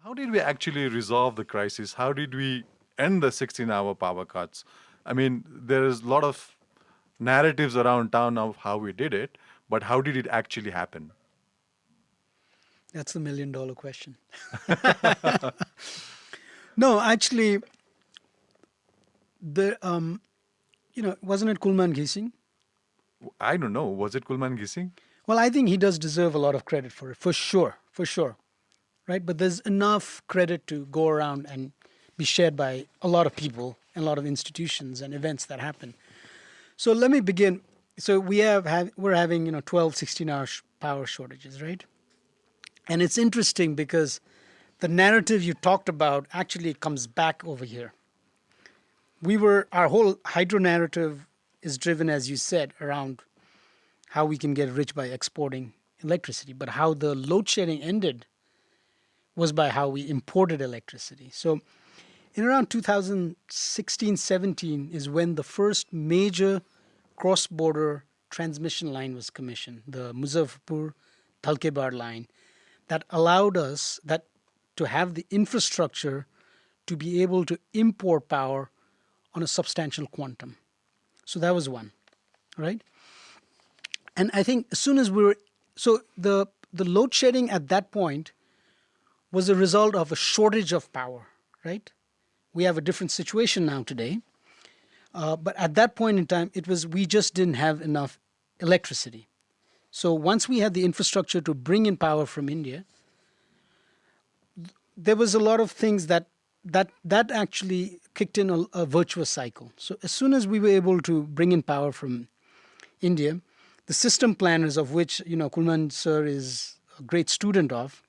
How did we actually resolve the crisis? How did we end the 16-hour power cuts? I mean, there is a lot of narratives around town of how we did it, but how did it actually happen? That's the million-dollar question. No, actually, the wasn't it Kulman Gising? I don't know. Was it Kulman Gising? Well, I think he does deserve a lot of credit for it, for sure, right? But there's enough credit to go around and be shared by a lot of people and a lot of institutions and events that happen. So let me begin. So we're having 12, 16-hour power shortages, right? And it's interesting because the narrative you talked about actually comes back over here. Our whole hydro narrative is driven, as you said, around how we can get rich by exporting electricity, but how the load shedding ended was by how we imported electricity. So in around 2016, 17 is when the first major cross-border transmission line was commissioned, the Muzaffarpur Dhalkebar line, that allowed us to have the infrastructure to be able to import power on a substantial quantum. So that was one, right? And I think as soon as the load shedding at that point was a result of a shortage of power, right? We have a different situation now today. But at that point in time, we just didn't have enough electricity. So once we had the infrastructure to bring in power from India, there was a lot of things that actually kicked in a virtuous cycle. So as soon as we were able to bring in power from India, the system planners, of which Kulman sir is a great student of,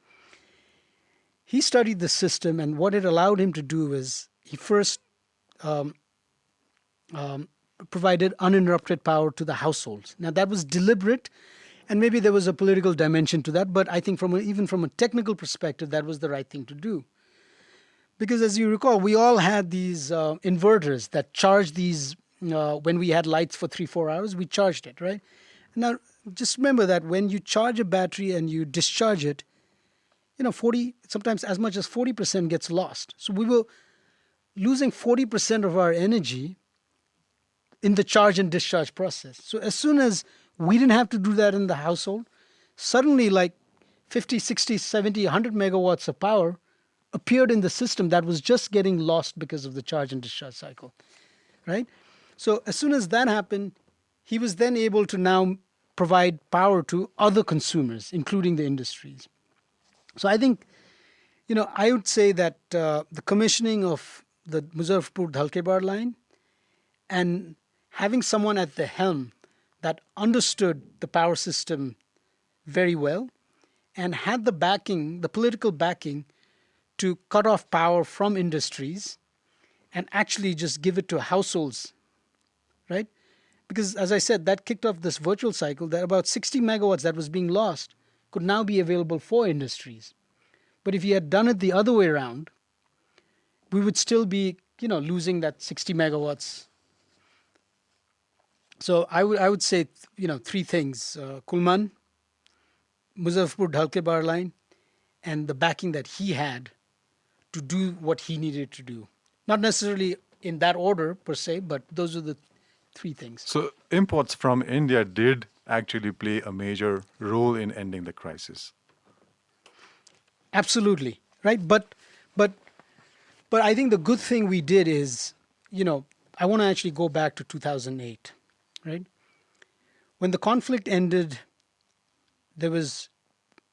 he studied the system, and what it allowed him to do is he first provided uninterrupted power to the households. Now that was deliberate, and maybe there was a political dimension to that, but I think even from a technical perspective, that was the right thing to do. Because as you recall, we all had these inverters that charged these, when we had lights for 3-4 hours, we charged it, right? Now, just remember that when you charge a battery and you discharge it, 40, sometimes as much as 40% gets lost. So we were losing 40% of our energy in the charge and discharge process. So as soon as we didn't have to do that in the household, suddenly like 50, 60, 70, 100 megawatts of power appeared in the system that was just getting lost because of the charge and discharge cycle, right? So as soon as that happened, he was then able to now provide power to other consumers, including the industries. So I think, I would say that the commissioning of the Muzaffarpur Dhalkebar line and having someone at the helm that understood the power system very well and had the political backing to cut off power from industries and actually just give it to households, right? Because as I said, that kicked off this virtual cycle that about 60 megawatts that was being lost could now be available for industries. But if you had done it the other way around, we would still be, losing that 60 megawatts. So I would say, three things: Kulman, Muzaffarpur Dhalkebar line, and the backing that he had to do what he needed to do. Not necessarily in that order per se, but those are the three things. So imports from India did actually play a major role in ending the crisis. Absolutely, right? But I think the good thing we did is, I want to actually go back to 2008, right? When the conflict ended, there was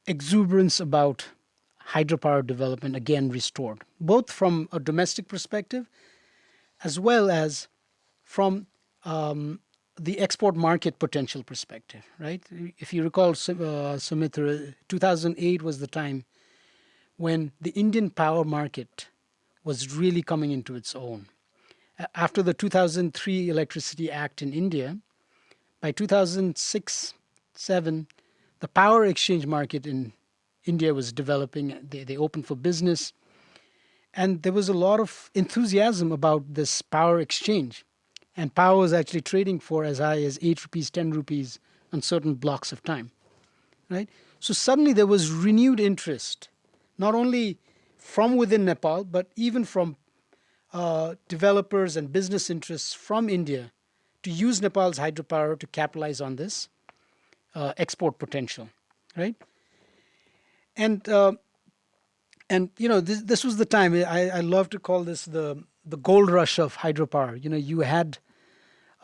exuberance about hydropower development again restored, both from a domestic perspective as well as from the export market potential perspective, right? If you recall, Sumitra, 2008 was the time when the Indian power market was really coming into its own. After the 2003 Electricity Act in India, by 2006-7, the power exchange market in India was developing. They opened for business. And there was a lot of enthusiasm about this power exchange. And power was actually trading for as high as 8 rupees, 10 rupees on certain blocks of time, right? So suddenly there was renewed interest, not only from within Nepal, but even from developers and business interests from India to use Nepal's hydropower to capitalize on this export potential, right? And this was the time. I love to call this the gold rush of hydropower. You had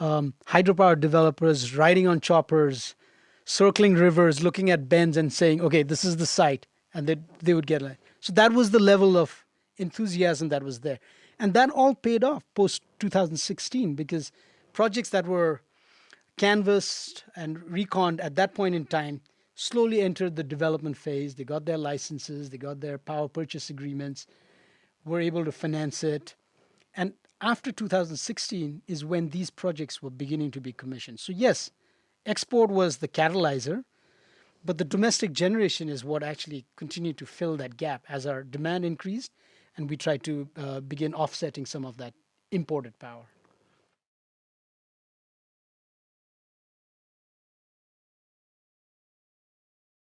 hydropower developers riding on choppers, circling rivers, looking at bends and saying, okay, this is the site. And they would get like, so that was the level of enthusiasm that was there. And that all paid off post 2016 because projects that were canvassed and reconned at that point in time slowly entered the development phase. They got their licenses, they got their power purchase agreements, were able to finance it. And after 2016 is when these projects were beginning to be commissioned. So yes, export was the catalyzer, but the domestic generation is what actually continued to fill that gap as our demand increased and we tried to begin offsetting some of that imported power.